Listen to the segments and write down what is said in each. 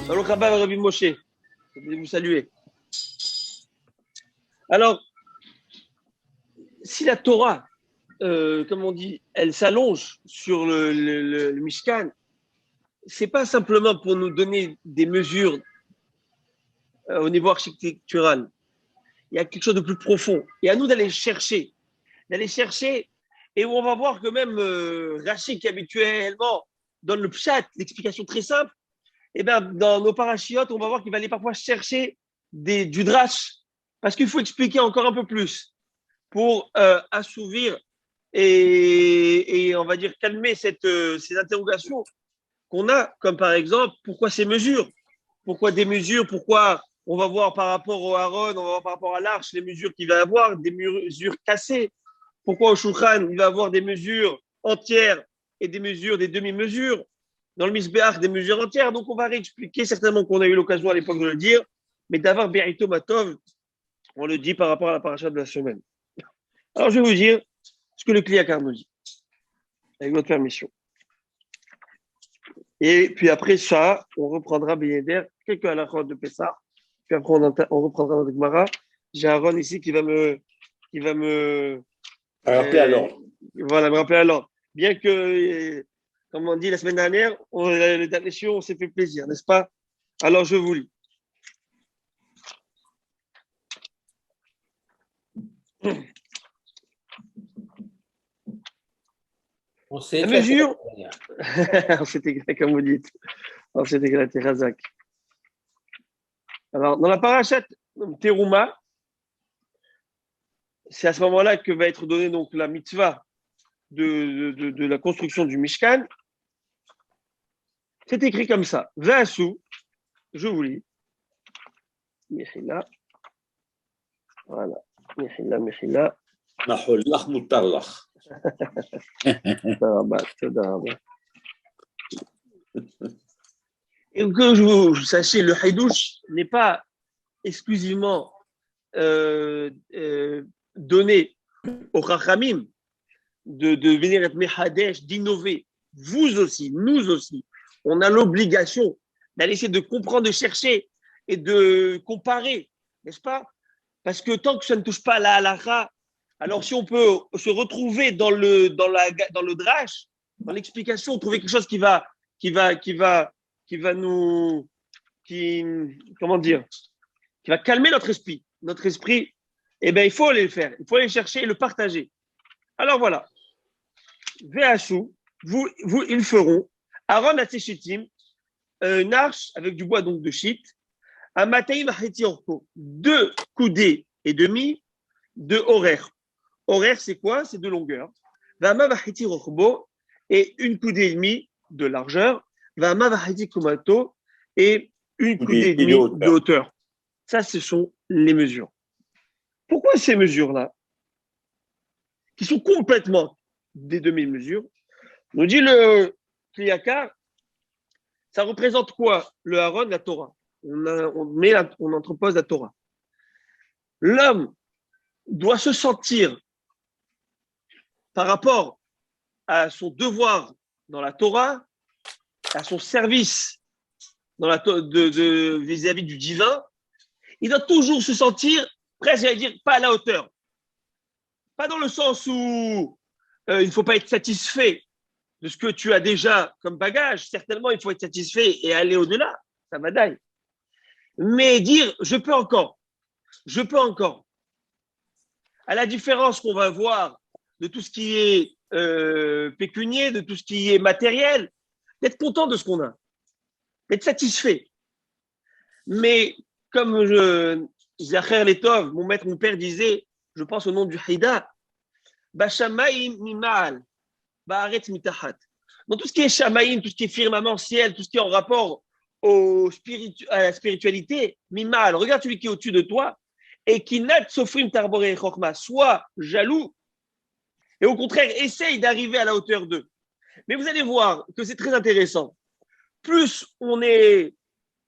Baruch haba Rabbi Moshe. Vous saluer. Alors, si la Torah, comme on dit, elle s'allonge sur le Mishkan, c'est pas simplement pour nous donner des mesures au niveau architectural. Il y a quelque chose de plus profond. Et à nous d'aller chercher, et où on va voir que même Rachid, qui habituellement donne le pshat, l'explication très simple, et bien dans nos parachiotes, on va voir qu'il va aller parfois chercher du drash, parce qu'il faut expliquer encore un peu plus pour assouvir et on va dire calmer ces interrogations qu'on a, comme par exemple, pourquoi ces mesures? Pourquoi des mesures? Pourquoi on va voir par rapport au Aaron, on va voir par rapport à l'arche, les mesures qu'il va avoir, des mesures cassées? Pourquoi au Shulchan, il va avoir des mesures entières et des mesures, des demi-mesures? Dans le Misbéach, des mesures entières. Donc, on va réexpliquer, certainement qu'on a eu l'occasion à l'époque de le dire, mais d'avoir Berito Matov, on le dit par rapport à la paracha de la semaine. Alors, je vais vous dire ce que le Kliakar nous dit, avec votre permission. Et puis après ça, on reprendra Bénéder, quelques halachot de Pessah. Puis après, on reprendra notre Gemara. J'ai Aaron ici qui va me rappeler à l'ordre. Voilà, me rappeler à l'ordre. Bien que, comme on dit la semaine dernière, les derniers on s'est fait plaisir, n'est-ce pas? Alors, je vous lis. On s'est la mesure, on s'est éclaté, comme vous dites. On s'est éclaté, Razak. Alors, dans la parachat Teruma, c'est à ce moment-là que va être donnée donc la mitzvah de la construction du Mishkan. C'est écrit comme ça. Vasu, je vous lis. Mechila. Voilà. Mechila. Maholach mutarlach. Et que vous sachiez, le Haïdouche n'est pas exclusivement donné au Chachamim de venir être Mehadesh, d'innover. Vous aussi, nous aussi, on a l'obligation d'aller essayer de comprendre, de chercher et de comparer, n'est-ce pas? Parce que tant que ça ne touche pas à la halakha, alors si on peut se retrouver dans le drash, dans l'explication, trouver quelque chose qui va nous, comment dire, qui va calmer notre esprit. Notre esprit, eh bien, il faut aller le faire. Il faut aller le chercher et le partager. Alors voilà. VHU, ils feront, Aaron Atseshitim, une arche avec du bois donc de shit, un Mataïm Orko, 2 coudées et demi de horaire. Horaire, c'est quoi? C'est de longueur. Vama Vahiti Rochbo, et 1 coudée et demie de largeur. Vama Vahiti Kumato, et 1 coudée et demie de hauteur. Ça, ce sont les mesures. Pourquoi ces mesures-là, qui sont complètement des demi-mesures, nous dit le Kliyakar, ça représente quoi? Le Aaron, la Torah. On entrepose la Torah. L'homme doit se sentir, par rapport à son devoir dans la Torah, à son service dans vis-à-vis du divin, il doit toujours se sentir, presque, j'allais dire, pas à la hauteur. Pas dans le sens où il ne faut pas être satisfait de ce que tu as déjà comme bagage. Certainement, il faut être satisfait et aller au-delà. Ça va d'ailleurs. Mais dire, je peux encore. À la différence qu'on va voir de tout ce qui est pécunier, de tout ce qui est matériel, d'être content de ce qu'on a, d'être satisfait. Mais comme Zacher Letov, mon maître, mon père disait, je pense au nom du Haïda, Bashamaim Mimal, Baaretz Mitahat. Dans tout ce qui est Shamaim, tout ce qui est firmament, ciel, tout ce qui est en rapport à la spiritualité, Mimal, regarde celui qui est au-dessus de toi, et qui n'a sofrim tarbore chokma, soit jaloux, et au contraire, essaye d'arriver à la hauteur d'eux. Mais vous allez voir que c'est très intéressant. Plus on est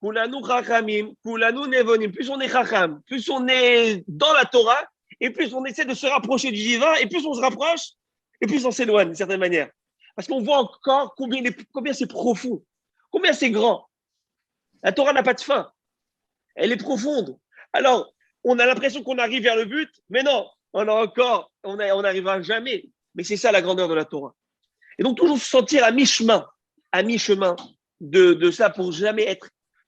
Kulanu chachamim, kulanu nevonim, plus on est chacham, plus on est dans la Torah, et plus on essaie de se rapprocher du divin, et plus on se rapproche, et plus on s'éloigne d'une certaine manière. Parce qu'on voit encore combien c'est profond, combien c'est grand. La Torah n'a pas de fin. Elle est profonde. Alors, on a l'impression qu'on arrive vers le but, mais non, on n'arrivera jamais. Mais c'est ça la grandeur de la Torah. Et donc, toujours se sentir à mi-chemin de ça pour jamais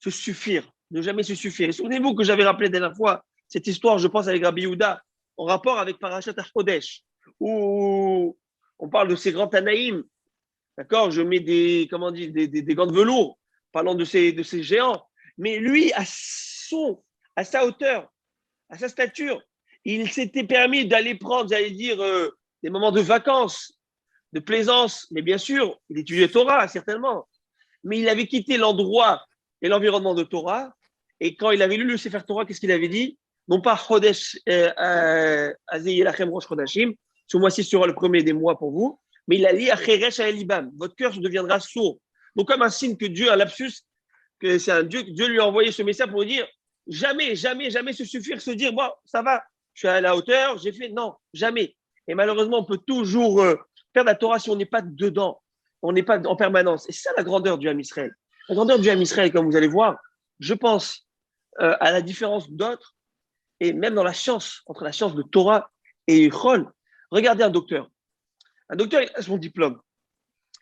se suffire, ne jamais se suffire. Et souvenez-vous que j'avais rappelé la dernière fois cette histoire, je pense, avec Rabbi Yehuda, en rapport avec Parashat HaKodesh, où on parle de ces grands Tanaïm. D'accord? Je mets des gants de velours, parlant de ces géants. Mais lui, à sa hauteur, à sa stature, il s'était permis d'aller prendre, j'allais dire, des moments de vacances, de plaisance. Mais bien sûr, il étudiait Torah, certainement. Mais il avait quitté l'endroit et l'environnement de Torah. Et quand il avait lu le Sefer Torah, qu'est-ce qu'il avait dit? Non pas Chodesh Azeyelachem Rosh Chodashim, ce mois-ci sera le premier des mois pour vous, mais il a dit Acheresh Libam, votre cœur deviendra sourd. Donc, comme un signe que Dieu, un lapsus, que c'est un Dieu, Dieu lui a envoyé ce message pour dire jamais, jamais, jamais se suffire, se dire bon, ça va, je suis à la hauteur, j'ai fait. Non, jamais. Et malheureusement, on peut toujours faire la Torah si on n'est pas dedans, on n'est pas en permanence. Et c'est ça la grandeur du Ham Israël. La grandeur du Ham Israël, comme vous allez voir, je pense à la différence d'autres, et même dans la science, entre la science de Torah et Chol. Regardez un docteur. Un docteur, il a son diplôme.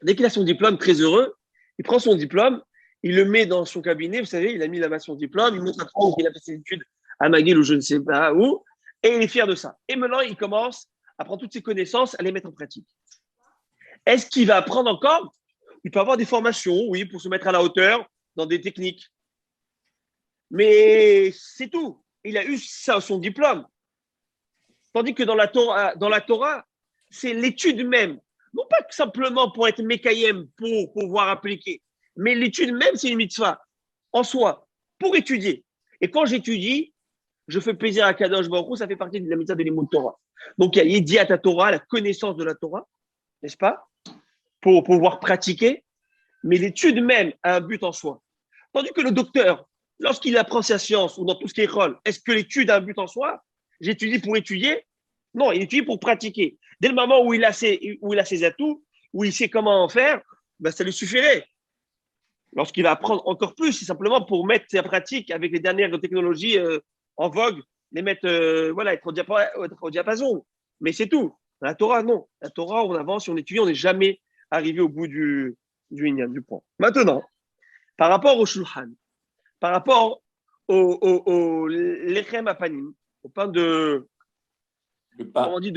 Dès qu'il a son diplôme, très heureux, il prend son diplôme, il le met dans son cabinet, vous savez, il a mis là-bas son diplôme, il montre à tout le monde qu'il a fait ses études à McGill ou je ne sais pas où, et il est fier de ça. Et maintenant, il commence à prendre toutes ses connaissances, à les mettre en pratique. Est-ce qu'il va apprendre encore? Il peut avoir des formations, oui, pour se mettre à la hauteur dans des techniques. Mais c'est tout. Il a eu ça, son diplôme. Tandis que dans la Torah, c'est l'étude même. Non pas simplement pour être mékayem, pour pouvoir appliquer, mais l'étude même, c'est une mitzvah en soi, pour étudier. Et quand j'étudie, je fais plaisir à Kadosh Baruch Hu, ça fait partie de la mitzvah de l'Imout Torah. Donc il y a Yediat Torah, la connaissance de la Torah, n'est-ce pas, pour pouvoir pratiquer, mais l'étude même a un but en soi. Tandis que le docteur, lorsqu'il apprend sa science ou dans tout ce qui est rôle, est-ce que l'étude a un but en soi? J'étudie pour étudier? Non, il étudie pour pratiquer. Dès le moment où il a ses atouts, où il sait comment en faire, ben ça lui suffirait. Lorsqu'il va apprendre encore plus, c'est simplement pour mettre sa pratique avec les dernières technologies en vogue, les mettre, être au diapason. Mais c'est tout. La Torah, non. La Torah, on avance, on étudie, on n'est jamais arrivé au bout du point. Maintenant, par rapport au shulchan, par rapport au lechem apanim, au pain comment on dit,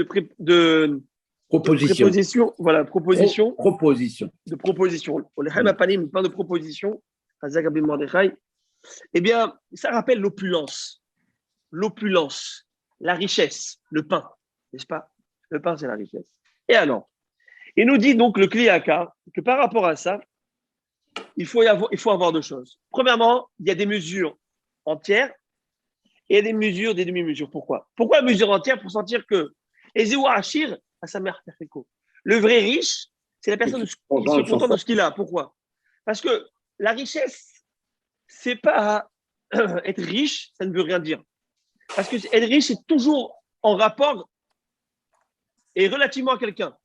Proposition. préposition, voilà, proposition. Proposition. De proposition. Au lechem apanim, pain de proposition, Hazak Abim Mordechai, eh bien, ça rappelle l'opulence, la richesse, le pain, n'est-ce pas? Le pain, c'est la richesse. Et alors, il nous dit donc le Kliyaka que par rapport à ça, il faut avoir deux choses. Premièrement, il y a des mesures entières et il y a des mesures, des demi-mesures. Pourquoi? Pourquoi mesure entière? Pour sentir que Ezewa Achir à sa mère Perfeco. Le vrai riche, c'est la personne qui se contente de ce qu'il a. Pourquoi? Parce que la richesse, c'est pas être riche, ça ne veut rien dire. Parce que être riche, c'est toujours en rapport et relativement à quelqu'un.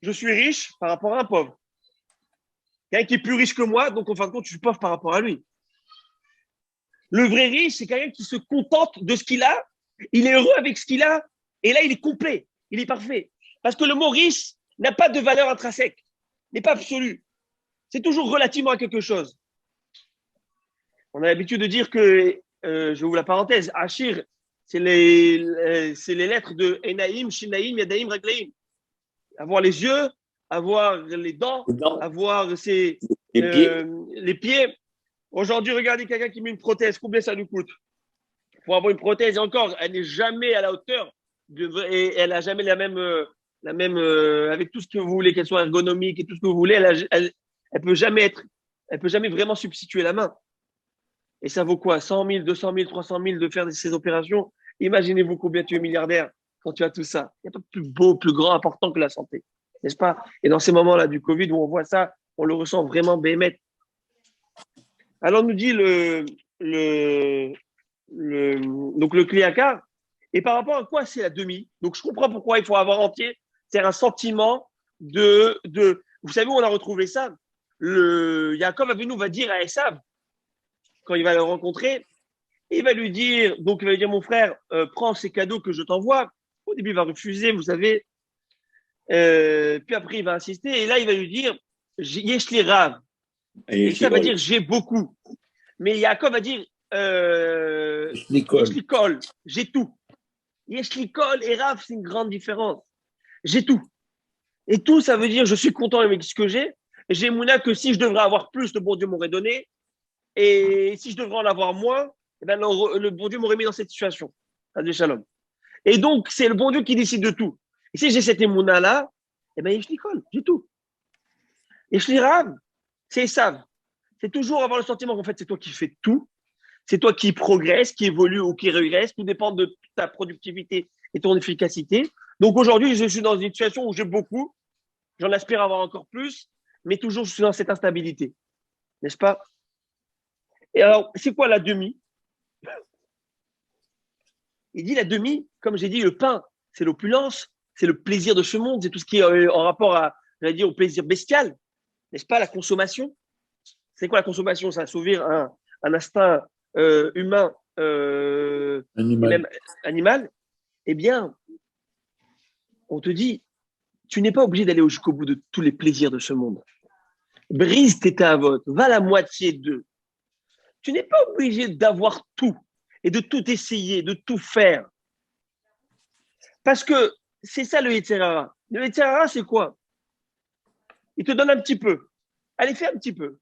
Je suis riche par rapport à un pauvre. Quelqu'un qui est plus riche que moi, donc en fin de compte, je suis pauvre par rapport à lui. Le vrai riche, c'est quelqu'un qui se contente de ce qu'il a, il est heureux avec ce qu'il a, et là, il est complet, il est parfait. Parce que le mot riche n'a pas de valeur intrinsèque, n'est pas absolu. C'est toujours relativement à quelque chose. On a l'habitude de dire que, je ouvre la parenthèse, Achir, c'est les lettres de Enaïm, Shinaïm, Yadaïm, Raglaïm. Avoir les yeux, avoir les dents, avoir les pieds. Aujourd'hui, regardez quelqu'un qui met une prothèse, combien ça nous coûte? Pour avoir une prothèse, et encore, elle n'est jamais à la hauteur et elle n'a jamais la même avec tout ce que vous voulez, qu'elle soit ergonomique et tout ce que vous voulez, elle peut jamais vraiment substituer la main. Et ça vaut quoi? 100 000, 200 000, 300 000 de faire ces opérations? Imaginez-vous combien tu es milliardaire quand tu as tout ça. Il n'y a pas plus beau, plus grand, important que la santé, n'est-ce pas? Et dans ces moments-là du Covid où on voit ça, on le ressent vraiment béhémet. Alors nous dit donc le Kliyaka. Et par rapport à quoi c'est la demi? Donc je comprends pourquoi il faut avoir entier. C'est un sentiment de. Vous savez où on a retrouvé ça? Yaakov Avinu va dire à Esav, quand il va le rencontrer, il va lui dire, mon frère, prends ces cadeaux que je t'envoie. Au début, il va refuser, vous savez. Puis après, il va insister. Et là, il va lui dire, Yeshli Rav. Et ça va dire, j'ai beaucoup. Mais Yaakov va dire, Yeshli Kol, j'ai tout. Yeshli Kol et Rav, c'est une grande différence. J'ai tout. Et tout, ça veut dire, je suis content avec ce que j'ai. J'ai Mouna que si je devrais avoir plus, le bon Dieu m'aurait donné. Et si je devrais en avoir moins, eh ben, le bon Dieu m'aurait mis dans cette situation. Adé Shalom. Et donc, c'est le bon Dieu qui décide de tout. Et si j'ai cette émouna-là, eh bien, je Kol, j'ai tout. Et je Rav, c'est Esav. C'est toujours avoir le sentiment qu'en fait, c'est toi qui fais tout. C'est toi qui progresse, qui évolue ou qui régresse. Tout dépend de ta productivité et ton efficacité. Donc aujourd'hui, je suis dans une situation où j'ai beaucoup. J'en aspire à avoir encore plus. Mais toujours, je suis dans cette instabilité. N'est-ce pas? Et alors, c'est quoi la demi? Il dit la demi, comme j'ai dit, le pain, c'est l'opulence, c'est le plaisir de ce monde, c'est tout ce qui est en rapport à, j'allais dire, au plaisir bestial, n'est-ce pas? La consommation. C'est quoi la consommation? Ça assouvir un instinct humain Animal. et même animal. Eh bien, on te dit, tu n'es pas obligé d'aller jusqu'au bout de tous les plaisirs de ce monde. Brise tes tavotes, va la moitié d'eux. Tu n'es pas obligé d'avoir tout et de tout essayer, de tout faire. Parce que c'est ça le Yetzirara. Le Yetzirara, c'est quoi? Il te donne un petit peu. Allez, fais un petit peu.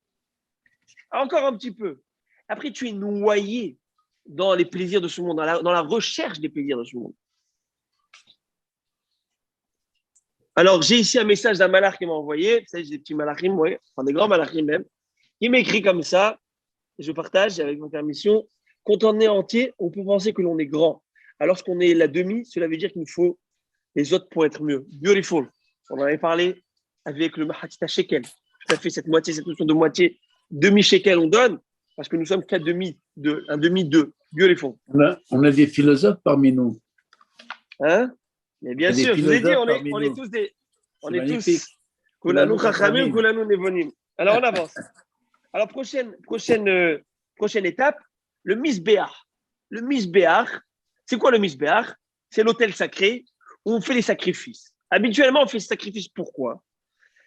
Encore un petit peu. Après, tu es noyé dans les plaisirs de ce monde, dans la recherche des plaisirs de ce monde. Alors, j'ai ici un message d'un malach qui m'a envoyé. Vous savez, j'ai des petits malachim, ouais, enfin des grands malachim même. Il m'écrit comme ça. Je partage avec ma permission. Quand on est entier, on peut penser que l'on est grand. Alors qu'on est la demi, cela veut dire qu'il nous faut les autres pour être mieux. Beautiful. On en avait parlé avec le Mahatita Shekel. Tout à fait, cette notion de moitié, demi-shekel, on donne, parce que nous sommes qu'un demi-deux, un demi-deux. Beautiful. On a des philosophes parmi nous. Hein? Mais bien sûr, je vous ai dit, on est tous des. On est tous. Kulanu chachamim, kulanu nevonim. Alors, on avance. Alors, prochaine étape, le misbéach. Le misbéach, c'est quoi le misbéach? C'est l'autel sacré où on fait les sacrifices. Habituellement, on fait ces sacrifices pourquoi?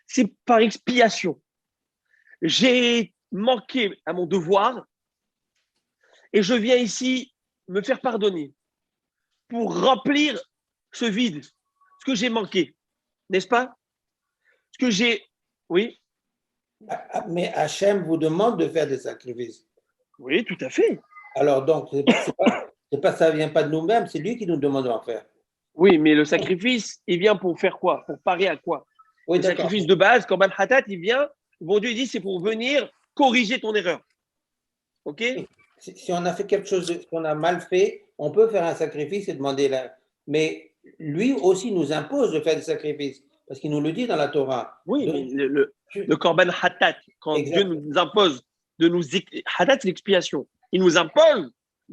C'est par expiation. J'ai manqué à mon devoir et je viens ici me faire pardonner pour remplir ce vide, ce que j'ai manqué, n'est-ce pas? Ce que j'ai. Oui? Mais Hachem vous demande de faire des sacrifices. Oui, tout à fait. Alors, donc, ça ne vient pas de nous-mêmes, c'est lui qui nous demande d'en faire. Oui, mais le sacrifice, il vient pour faire quoi? Pour parer à quoi? Oui, le sacrifice de base, Korban Hatat, il vient, bon Dieu dit, c'est pour venir corriger ton erreur. OK? Si on a fait quelque chose qu'on a mal fait, on peut faire un sacrifice et demander là. Mais lui aussi nous impose de faire des sacrifices, parce qu'il nous le dit dans la Torah. Oui, mais le Korban Hatat, quand Exactement. Dieu nous impose de nous. Hatat, c'est l'expiation. Il nous impose,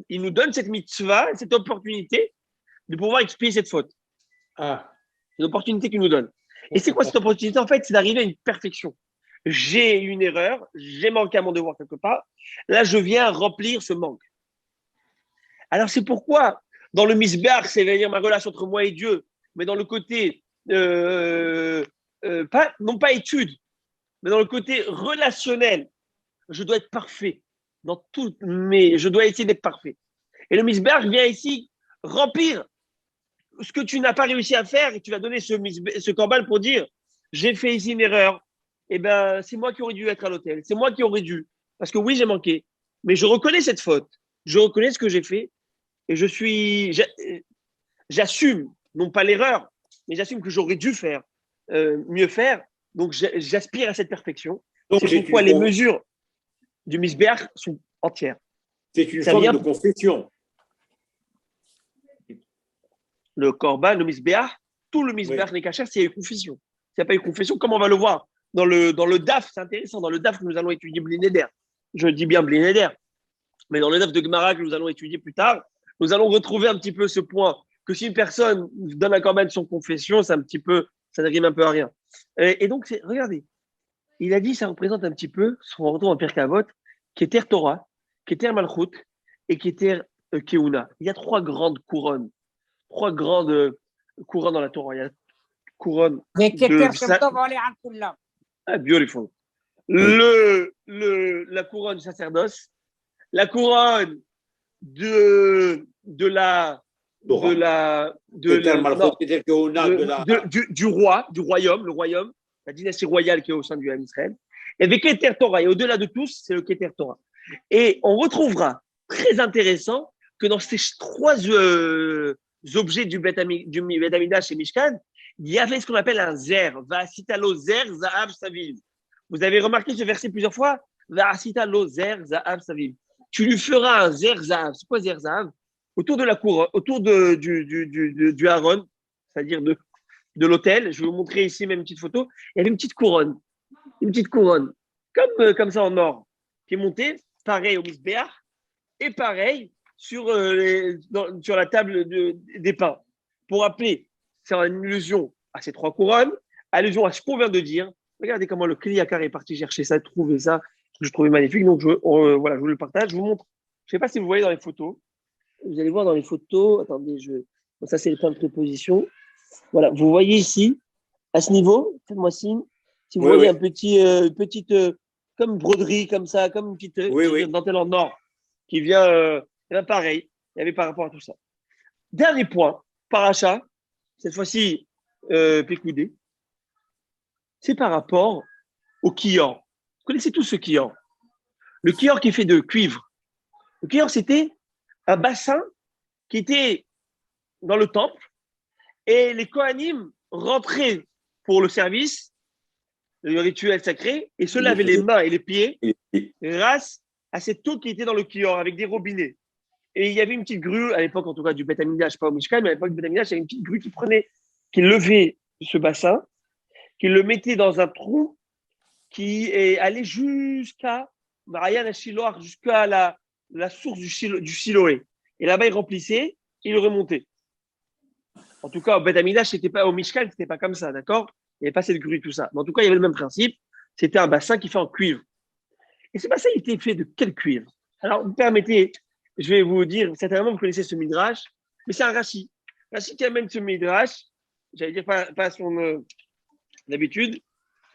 il nous donne cette mitzvah, cette opportunité de pouvoir expier cette faute. Ah. C'est une opportunité qu'il nous donne. Et c'est quoi cette opportunité? En fait, c'est d'arriver à une perfection. J'ai une erreur, j'ai manqué à mon devoir quelque part. Là, je viens remplir ce manque. Alors, c'est pourquoi, dans le misbéach, c'est-à-dire ma relation entre moi et Dieu, mais dans le côté, non pas étude, mais dans le côté relationnel, je dois être parfait. Je dois essayer d'être parfait. Et le misbéach vient ici remplir ce que tu n'as pas réussi à faire et tu vas donner ce corban pour dire j'ai fait ici une erreur. Eh bien, c'est moi qui aurais dû être à l'hôtel. C'est moi qui aurais dû. Parce que oui, j'ai manqué. Mais je reconnais cette faute. Je reconnais ce que j'ai fait. Et j'assume, non pas l'erreur, mais j'assume que j'aurais dû faire, mieux faire. Donc, j'aspire à cette perfection. Donc, c'est pourquoi les mesures du misbéach sont entières. C'est une forme de confession. Le korban, le misbéach, tout le misbéach n'est kasher s'il y a eu confession. S'il n'y a pas eu confession, comment on va le voir dans le DAF, c'est intéressant, dans le DAF que nous allons étudier Bli Neder. Je dis bien Bli Neder. Mais dans le DAF de Gemara que nous allons étudier plus tard, nous allons retrouver un petit peu ce point que si une personne donne un korban sans confession, ça ne rime un peu à rien. Et donc, regardez, il a dit, ça représente un petit peu, on retrouve en Pirkei Avot, qui est Torah, Keter Malchut et Keter Keuna. Il y a trois grandes couronnes. Trois grandes couronnes dans la Torah. Il y a la couronne de... Ah, beautiful. La couronne du sacerdoce, la couronne du roi, du royaume, le royaume, la dynastie royale qui est au sein du Israël. Et avec Keter Torah, et au-delà de tous, c'est le Keter Torah. Et on retrouvera, très intéressant, que dans ces trois objets du Bet Amidash et Mishkan, il y avait ce qu'on appelle un zer, Va'asitalo zer za'av saviv. Vous avez remarqué ce verset plusieurs fois, Va'asitalo zer za'av saviv. Tu lui feras un zer za'av. C'est quoi zer za'av? Autour de la cour, autour du Aaron, c'est-à-dire de l'autel. Je vais vous montrer ici même une petite photo. Il y avait une petite couronne, comme ça en or, qui est montée, pareil au Misbéach, et pareil sur la table des pains. Pour rappeler, c'est une allusion à ces trois couronnes, allusion à ce qu'on vient de dire. Regardez comment le Kliyakar est parti chercher ça, trouver ça, que je trouvais magnifique. Donc, voilà, je vous le partage. Je vous montre. Je ne sais pas si vous voyez dans les photos. Vous allez voir dans les photos. Attendez, ça, c'est le point de préposition. Voilà, vous voyez ici, à ce niveau, faites-moi signe. Si vous voyez un petite, comme broderie, comme ça, comme une petite dentelle en or, qui vient, pareil. Il y avait par rapport à tout ça. Dernier point, paracha, cette fois-ci, Pécoudé, c'est par rapport au kior. Vous connaissez tous ce kior. Le kior qui est fait de cuivre. Le kior, c'était un bassin qui était dans le temple et les Kohanim rentraient pour le service, le rituel sacré, et se lavaient les mains et les pieds grâce à cette eau qui était dans le kior avec des robinets. Et il y avait une petite grue, à l'époque en tout cas du Beth Amidash, pas au Mishkan, mais à l'époque du Beth Amidash, il y avait une petite grue qui levait ce bassin, qui le mettait dans un trou qui est allé jusqu'à Marianne à Shiloh, jusqu'à la source du Siloé. Et là-bas, il remplissait et il remontait. En tout cas, au Beth Amidash, c'était pas au Mishkan, c'était pas comme ça, d'accord? Il n'y avait pas cette grue, tout ça. Mais en tout cas, il y avait le même principe. C'était un bassin qui fait en cuivre. Et ce bassin, il était fait de quel cuivre? Alors, vous permettez, je vais vous dire, certainement, vous connaissez ce midrash, mais c'est un Rashi. Rashi qui amène ce midrash, j'allais dire pas son d'habitude,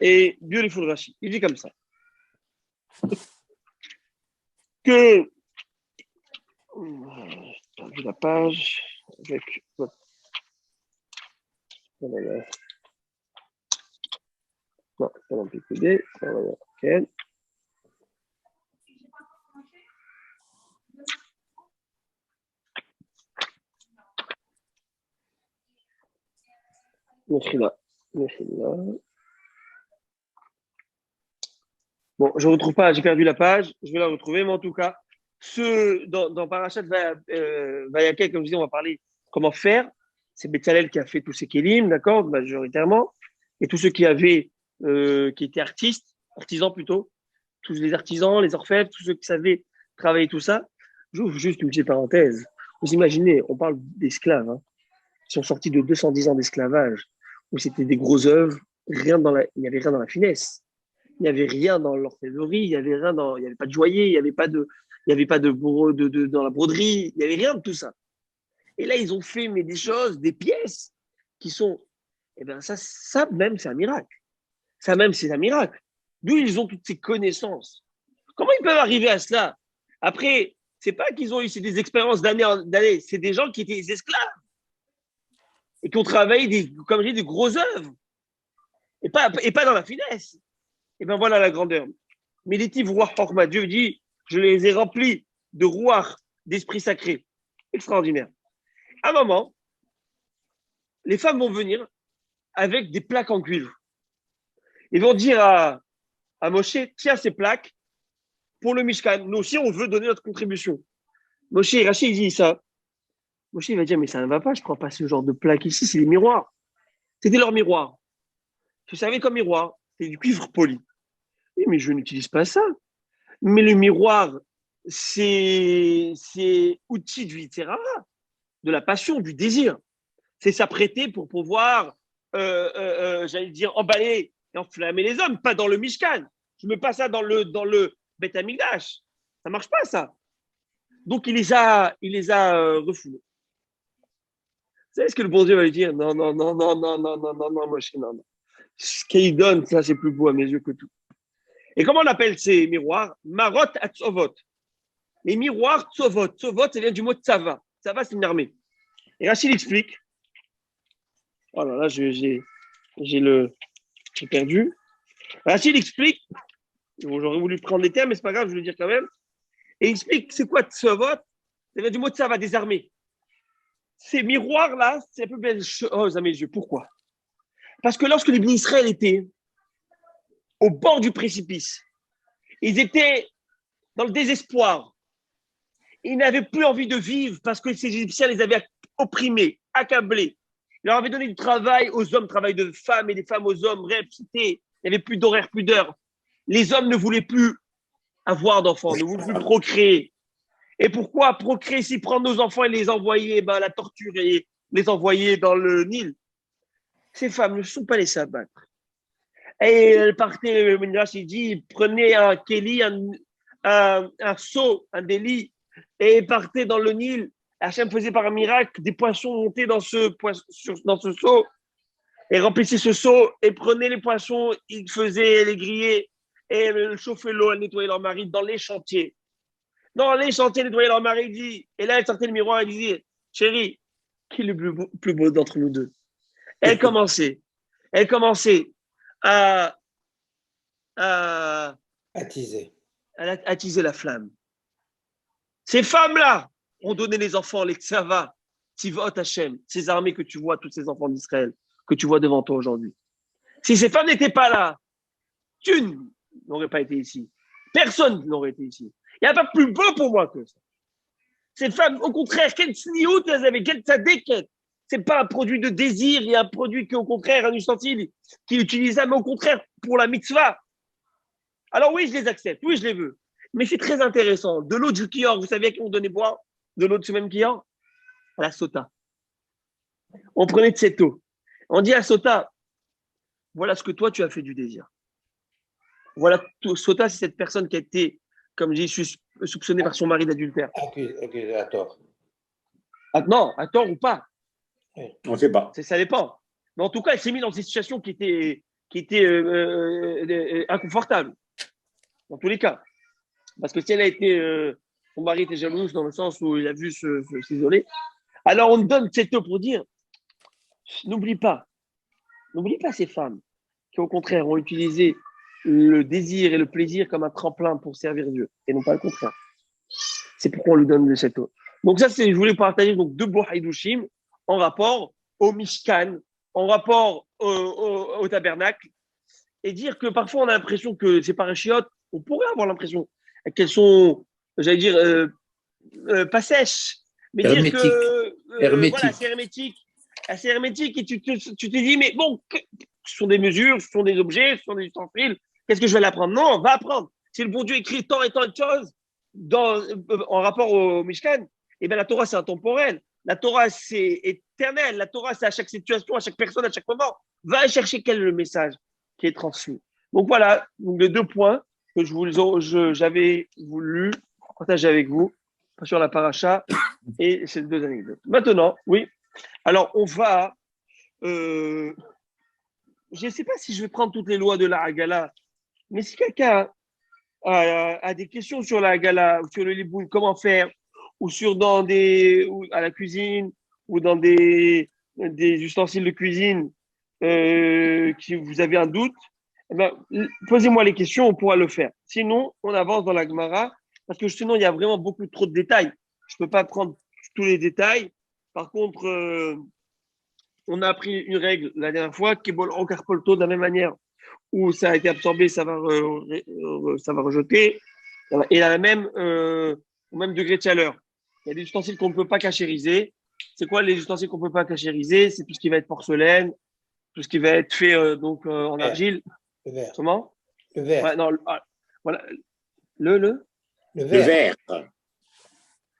et beautiful Rashi. Il dit comme ça. Que, j'ai perdu la page, avec votre... Non, pas dans PQD. Ok. Bon, je ne retrouve pas, j'ai perdu la page, je vais la retrouver, mais en tout cas, dans Parashat Vayakel, comme je disais, on va parler comment faire. C'est Betzalel qui a fait tous ces kélim, d'accord, majoritairement, et tous ceux qui étaient artisans plutôt, tous les artisans, les orfèvres, tous ceux qui savaient travailler tout ça. J'ouvre juste une petite parenthèse. Vous imaginez, on parle d'esclaves, hein, qui sont sortis de 210 ans d'esclavage, où c'était des gros œuvres, il n'y avait rien dans la finesse. Il n'y avait rien dans l'orfèvrerie, il n'y avait pas de joaillier, il n'y avait pas de dans la broderie, il n'y avait rien de tout ça. Et là, ils ont fait des choses, des pièces qui sont, ça même, c'est un miracle. Ça même, c'est un miracle. D'où ils ont toutes ces connaissances. Comment ils peuvent arriver à cela? Après, c'est pas qu'ils ont eu des expériences d'années, c'est des gens qui étaient des esclaves et qui ont travaillé comme je dis, des gros œuvres et pas dans la finesse. Et bien voilà la grandeur. Méditiv roi Horma, Dieu dit, je les ai remplis de rouach, d'esprit sacré. Extraordinaire. À un moment, les femmes vont venir avec des plaques en cuivre. Ils vont dire à Moshe, tiens ces plaques pour le Mishkan. Nous aussi, on veut donner notre contribution. Moshe et Rachid, il dit ça. Moshe il va dire, mais ça ne va pas, je ne prends pas ce genre de plaques ici, c'est des miroirs. C'était leur miroir. Je savais comme miroir, c'est du cuivre poli. Oui, mais je n'utilise pas ça. Mais le miroir, c'est outil du Yitzhara, de la passion, du désir. C'est s'apprêter pour pouvoir, j'allais dire, emballer et enflammer les hommes, pas dans le Mishkan. Je ne mets pas ça dans le Beth Amikdash. Ça ne marche pas, ça. Donc, il les a refoulés. Vous savez ce que le bon Dieu va lui dire? Non, non, non, non, non, non, non, non, non, Moshe, non, non. Ce qu'il donne, ça, c'est plus beau à mes yeux que tout. Et comment on appelle ces miroirs? Marot à Tzovot. Les miroirs Tzovot. Tzovot, ça vient du mot Tzava. Tzava, c'est une armée. Et Rachid explique. Oh là là, j'ai perdu. Rachid explique. J'aurais voulu prendre les termes, mais c'est pas grave, je vais le dire quand même. Et il explique c'est quoi Tzovot? Ça vient du mot Tzava, des armées. Ces miroirs-là, c'est un peu belle chose à mes yeux. Pourquoi? Parce que lorsque les bénis Israël étaient au bord du précipice, ils étaient dans le désespoir. Ils n'avaient plus envie de vivre parce que ces Égyptiens les avaient opprimés, accablés. Ils leur avaient donné du travail aux hommes, travail de femmes et des femmes aux hommes, récités. Il n'y avait plus d'horaire, plus d'heures. Les hommes ne voulaient plus avoir d'enfants, ne voulaient plus procréer. Et pourquoi procréer si prendre nos enfants et les envoyer à la torture et les envoyer dans le Nil? Ces femmes ne sont pas laissées abattre. Et elles partaient, le Midrash, il dit, prenez un kéli, un seau, un délit, et partez dans le Nil. Hachem faisait par un miracle des poissons montés dans ce seau, et remplissez ce seau, et prenez les poissons, ils faisaient les griller, et elles chauffaient l'eau, elles nettoyaient leur mari dans les chantiers. Dans les chantiers, nettoyaient leur mari, il dit, et là, elle sortait le miroir, elle disait, chérie, qui est le plus beau d'entre nous deux? Elle commençait à attiser la flamme. Ces femmes-là ont donné les enfants, les Tzava, Tivot Hashem, ces armées que tu vois, tous ces enfants d'Israël, que tu vois devant toi aujourd'hui. Si ces femmes n'étaient pas là, tu n'aurais pas été ici. Personne n'aurait été ici. Il n'y a pas plus beau pour moi que ça. Ces femmes, au contraire, quelle sniout elles avaient, quelle tzadéket. C'est pas un produit de désir, il y a un produit qui, au contraire, un ustensile qui est utilisable, mais au contraire, pour la mitzvah. Alors oui, je les accepte, oui, je les veux. Mais c'est très intéressant. De l'eau du Kior, vous savez à qui on donnait boire de l'eau de ce même Kior? À la Sota. On prenait de cette eau. On dit à Sota, voilà ce que toi, tu as fait du désir. Voilà, Sota, c'est cette personne qui a été, comme je dis, soupçonnée par son mari d'adultère. Accusé à tort. Non, à tort ou pas. On ne sait pas. Ça dépend. Mais en tout cas, elle s'est mise dans une situation qui était inconfortable. Dans tous les cas. Parce que si elle a été, son mari était jalouse dans le sens où il a vu s'isoler. Alors on donne cette eau pour dire, n'oublie pas ces femmes qui au contraire ont utilisé le désir et le plaisir comme un tremplin pour servir Dieu et non pas le contraire. C'est pourquoi on lui donne de cette eau. Donc ça, je voulais partager donc deux beaux haïdouchim en rapport au Mishkan, en rapport au tabernacle et dire que parfois on a l'impression que ces parachiotes, on pourrait avoir l'impression qu'elles sont, j'allais dire, pas sèches, mais hermétique. Dire que hermétique. Voilà, c'est hermétique. Assez hermétique et tu te dis, mais bon, ce sont des mesures, ce sont des objets, ce sont des ustensiles, qu'est-ce que je vais l'apprendre? Non, va apprendre. Si le bon Dieu écrit tant et tant de choses en rapport au Mishkan, eh bien la Torah c'est intemporel. La Torah c'est éternel. La Torah c'est à chaque situation, à chaque personne, à chaque moment. Va chercher quel est le message qui est transmis. Donc voilà, donc les deux points que j'avais voulu partager avec vous sur la paracha et ces deux anecdotes. Maintenant, oui. Alors, on va. Je ne sais pas si je vais prendre toutes les lois de la Haggalah, mais si quelqu'un a des questions sur la Haggalah, ou sur le liboul, comment faire, ou à la cuisine, ou dans des ustensiles de cuisine, qui vous avez un doute, eh ben, posez-moi les questions, on pourra le faire. Sinon, on avance dans la Gemara, parce que sinon, il y a vraiment beaucoup trop de détails. Je ne peux pas prendre tous les détails. Par contre, on a appris une règle la dernière fois, Kibol Okarpolto, de la même manière où ça a été absorbé, ça va rejeter, et à au même degré de chaleur. Il y a des ustensiles qu'on ne peut pas cachériser. C'est quoi les ustensiles qu'on ne peut pas cachériser? C'est tout ce qui va être porcelaine, tout ce qui va être fait en argile. Le verre. Comment? Le verre. Ouais, non, voilà. Le Le verre. verre.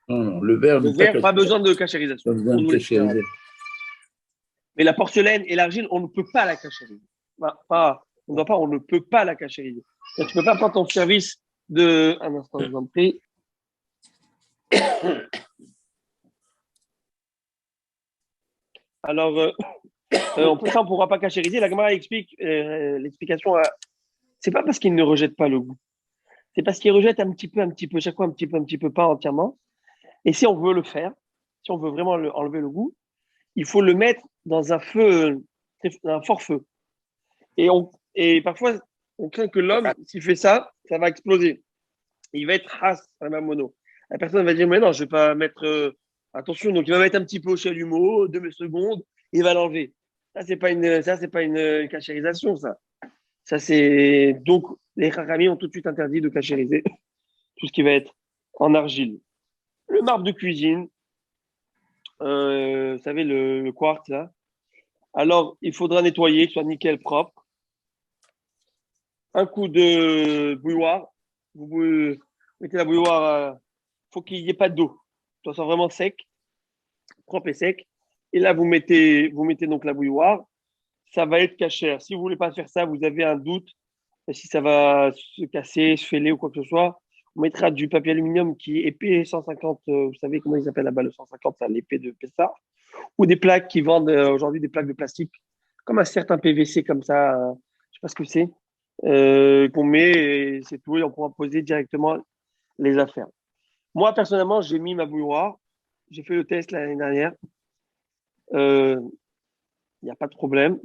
Non, le verre, pas besoin de cachérisation. Pas besoin de cachériser. Mais la porcelaine et l'argile, on ne peut pas la cachériser. On ne peut pas la cachériser. Tu ne peux pas prendre ton service un instant, je vous en prie. Alors, ça, on ne pourra pas cachériser. La Gemara explique l'explication. C'est pas parce qu'il ne rejette pas le goût. C'est parce qu'il rejette un petit peu, chaque fois un petit peu, pas entièrement. Et si on veut le faire, si on veut vraiment enlever le goût, il faut le mettre dans un feu, un fort feu. Et parfois, on craint que l'homme, s'il fait ça, ça va exploser. Il va être has, un mono. La personne va dire, mais non, je vais pas mettre, attention. Donc, il va mettre un petit peu au chalumeau, 2 secondes, et il va l'enlever. Ça, c'est pas une cachérisation, ça. Ça, c'est, donc, les Chachamim ont tout de suite interdit de cachériser tout ce qui va être en argile. Le marbre de cuisine, vous savez, le quartz, là. Alors, il faudra nettoyer, que ce soit nickel propre. Un coup de bouilloire. Vous mettez la bouilloire, faut qu'il n'y ait pas d'eau. Ça soit vraiment sec, propre et sec. Et là, vous mettez donc la bouilloire. Ça va être cachère. Si vous voulez pas faire ça, vous avez un doute, si ça va se casser, se fêler ou quoi que ce soit, on mettra du papier aluminium qui est épais 150, vous savez comment ils appellent là-bas le 150, c'est l'épée de Pessard, ou des plaques qui vendent aujourd'hui des plaques de plastique, comme un certain PVC comme ça, je sais pas ce que c'est, qu'on met et c'est tout, et on pourra poser directement les affaires. Moi, personnellement, j'ai mis ma bouilloire, j'ai fait le test l'année dernière, il n'y a pas de problème.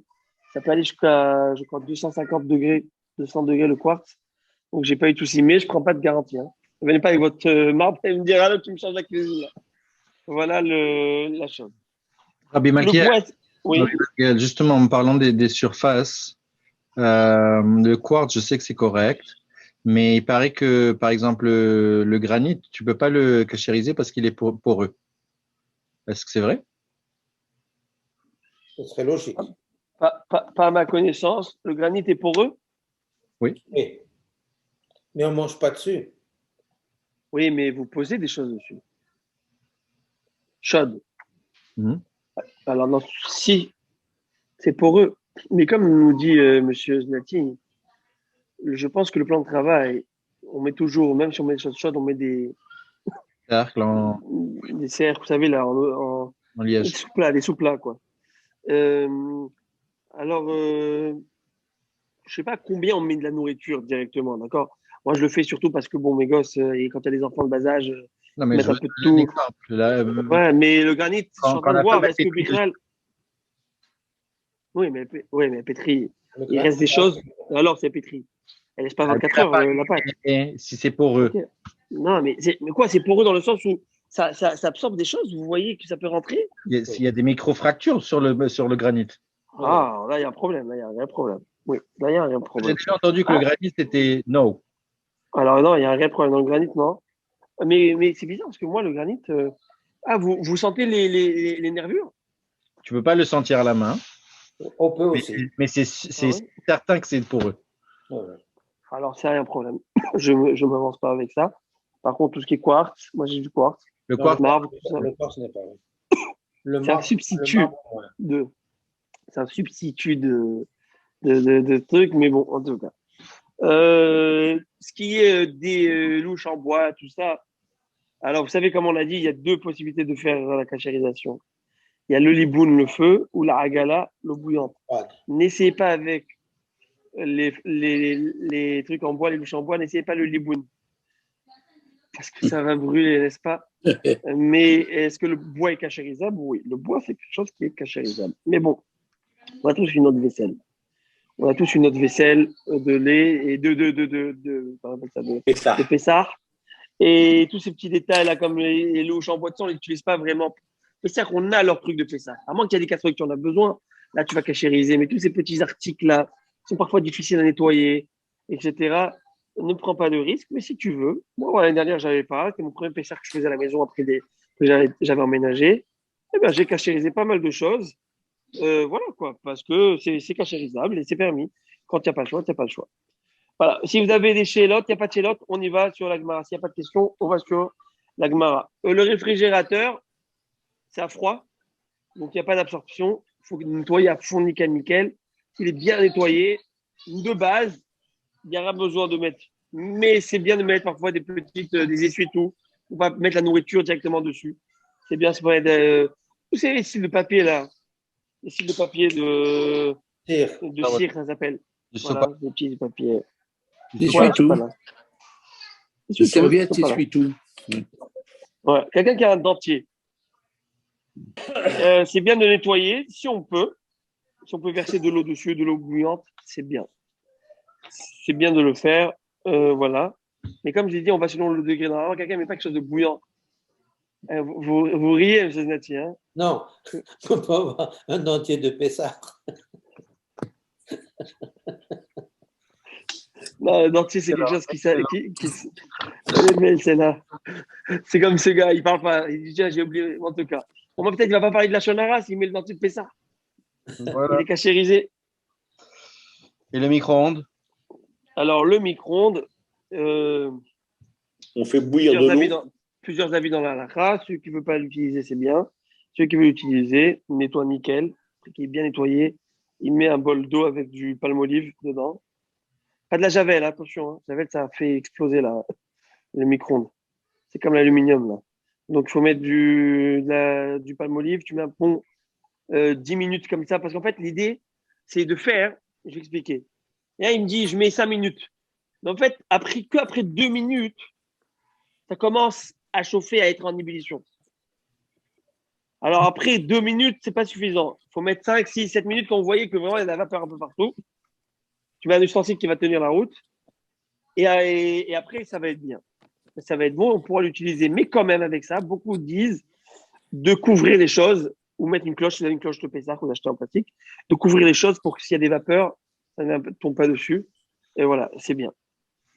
Ça peut aller jusqu'à, je crois, 250 degrés, 200 degrés le quartz. Donc, j'ai pas eu de souci, mais je prends pas de garantie. Hein. Ne venez pas avec votre marbre et me dire, ah, là, tu me changes la cuisine. Là. Voilà la chose. Rabbi Le Malkiel, bois, oui. Rabbi Malkiel, justement, en parlant des surfaces, le quartz, je sais que c'est correct, mais il paraît que, par exemple, le granit, tu peux pas le cachériser parce qu'il est poreux. Est-ce que c'est vrai? Ce serait logique. Pas à ma connaissance. Le granit est poreux. Oui. Oui. Mais on ne mange pas dessus. Oui, mais vous posez des choses dessus. Chaudes. Mhm. Alors, non, si, c'est poreux. Mais comme nous dit Monsieur Znati, je pense que le plan de travail, on met toujours, même si on met des choses chaudes, on met des Cercle cercles, vous savez, là, en liège. des sous-plats, quoi. Alors, je sais pas combien on met de la nourriture directement, d'accord? Moi, je le fais surtout parce que, bon, mes gosses, et quand il y a des enfants de bas âge, Non, mais je mettre un veux peu de donner un tout. exemple. Là, Ouais, mais le granit, je suis en train de la voir, femme a est-ce que pétri le Bichral, oui, mais pétri, Le il granit, reste des choses, alors c'est pétri. Elle laisse pas elle 24 n'a heures, pas la pâte. et si c'est poreux. Ok. Non, mais quoi, c'est poreux dans le sens où ça absorbe des choses, vous voyez que ça peut rentrer? S'il y a des microfractures sur le granit. Ah, là, il y a un problème, là, il y a un vrai problème. Oui, là, il y a un vrai J'ai problème. déjà entendu que le Ah, granit, c'était no. alors non, il y a un vrai problème dans le granit, non. Mais c'est bizarre parce que moi, le granit, vous sentez les nervures? Tu peux pas le sentir à la main, On peut mais, aussi. mais c'est Ah ouais? certain que c'est poreux. Ouais. Alors, c'est un problème. Je m'avance pas avec ça. Par contre, tout ce qui est quartz, moi, j'ai du quartz, Le Non, quartz, marbre, tout ça. le corps, ce n'est pas vrai. Le C'est un marbre, substitut ouais. de, c'est un substitut de trucs, mais bon, en tout cas. Ce qui est des louches en bois, tout ça. Alors, vous savez, comme on l'a dit, il y a deux possibilités de faire la cachérisation. Il y a le liboun, le feu, ou la hagala, l'eau bouillante. Ouais. N'essayez pas avec les trucs en bois, les louches en bois, n'essayez pas le liboun. Parce que ça va brûler, n'est-ce pas? Mais est-ce que le bois est cachérisable? Oui, le bois, c'est quelque chose qui est cachérisable. Mais bon, on a tous une autre vaisselle. On a tous une autre vaisselle de lait et comment on appelle ça, C'est ça. de Pessard. Et tous ces petits détails là, comme les louches en bois de sang, on les utilise pas vraiment. C'est-à-dire qu'on a leur truc de Pessard. À moins qu'il y ait des casseroles qui en a besoin, là, tu vas cachériser. Mais tous ces petits articles là sont parfois difficiles à nettoyer, etc. Ne prends pas de risque, mais si tu veux. Moi, l'année dernière, j'avais pas. C'était mon premier Pessard que je faisais à la maison après que j'avais emménagé. Eh ben, j'ai cachérisé pas mal de choses. Voilà quoi, parce que c'est cachérisable et c'est permis. Quand il n'y a pas le choix, il n'y a pas le choix. Voilà. Si vous avez des chélotes, il n'y a pas de chélotes, on y va sur la Gemara. S'il n'y a pas de questions, on va sur la Gemara. Le réfrigérateur, c'est à froid, donc il n'y a pas d'absorption. Il faut nettoyer à fond nickel. Il est bien nettoyé. De base, il n'y aura besoin de mettre. Mais c'est bien de mettre parfois des essuie-tout ou pas mettre la nourriture directement dessus. C'est bien, c'est pour aider. Vous savez, les styles de papier, là. Les styles de papier de cire, ça s'appelle. Voilà, des petits papiers. Essuie-tout. Les serviettes, essuie-tout. Ouais. Quelqu'un qui a un dentier. C'est bien de nettoyer, si on peut. Si on peut verser de l'eau dessus, de l'eau bouillante, c'est bien. C'est bien de le faire. Voilà. Mais comme je l'ai dit, on va selon le degré. Normalement, quelqu'un ne met pas quelque chose de bouillant. Vous riez, M. Znati, hein? Non, il ne faut pas avoir un dentier de Pessah. Non, le dentier, c'est quelque chose qui c'est là. C'est comme ce gars, il parle pas. Il dit, tiens, j'ai oublié, en tout cas. Bon, moi, peut-être il va pas parler de la Shonara s'il met le dentier de Pessah. Voilà. Il est cachérisé. Et le micro-ondes? Alors, le micro-ondes, on fait bouillir de l'eau. Plusieurs avis dans la halakha. Ceux qui ne veulent pas l'utiliser, c'est bien. Ceux qui veulent l'utiliser, il nettoie nickel, qui est bien nettoyé. Il met un bol d'eau avec du palmolive dedans. Pas de la javel, attention. Hein. La javel, ça fait exploser le micro-ondes. C'est comme l'aluminium, là. Donc, il faut mettre du palmolive. Tu mets un bon 10 minutes comme ça. Parce qu'en fait, l'idée, c'est de faire, je vais expliquer. Et là, il me dit, je mets 5 minutes. Mais en fait, après 2 minutes, ça commence à chauffer, à être en ébullition. Alors après 2 minutes, c'est pas suffisant. Il faut mettre 5, 6, 7 minutes quand vous voyez que vraiment il y a de la vapeur un peu partout. Tu mets un ustensile qui va tenir la route. Et après, ça va être bien. Ça va être bon, on pourra l'utiliser. Mais quand même, avec ça, beaucoup disent de couvrir les choses ou mettre une cloche, si vous avez une cloche de Pessah que vous achetez en plastique, de couvrir les choses pour que s'il y a des vapeurs, ça ne tombe pas dessus. Et voilà, c'est bien.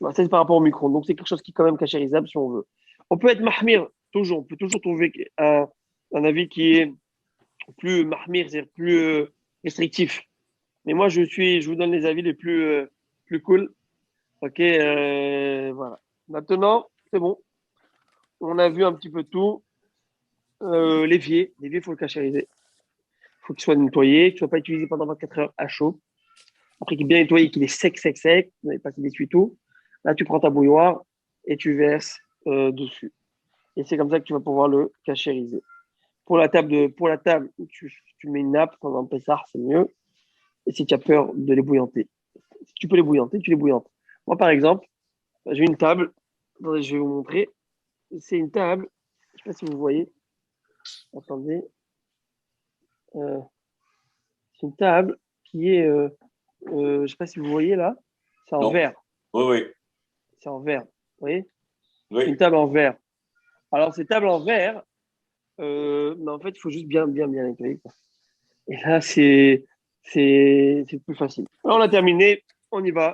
Ça, c'est par rapport au micro. Donc, c'est quelque chose qui est quand même cachérisable si on veut. On peut être mahmir, toujours. On peut toujours trouver un avis qui est plus mahmir, c'est-à-dire plus restrictif. Mais moi, je vous donne les avis les plus cool. Ok, voilà. Maintenant, c'est bon. On a vu un petit peu tout. L'évier, il faut le cachériser. Il faut qu'il soit nettoyé, qu'il ne soit pas utilisé pendant 24 heures à chaud. Après qu'il est bien nettoyé, qu'il est sec, vous n'avez pas qu'il essuie tout. Là, tu prends ta bouilloire et tu verses dessus. Et c'est comme ça que tu vas pouvoir le cachériser. Pour la table, tu mets une nappe pendant un Pessah, c'est mieux. Et si tu as peur de les bouillanter, si tu peux les bouillanter, tu les bouillantes. Moi, par exemple, j'ai une table. Attendez, je vais vous montrer. C'est une table. Je ne sais pas si vous voyez. Attendez. C'est une table qui est, je ne sais pas si vous voyez là. C'est en verre. Oui. C'est en verre. Vous voyez? Oui. Une table en verre. Alors, ces tables en verre, mais en fait, il faut juste bien nettoyer. Et là, c'est plus facile. Alors, on a terminé. On y va.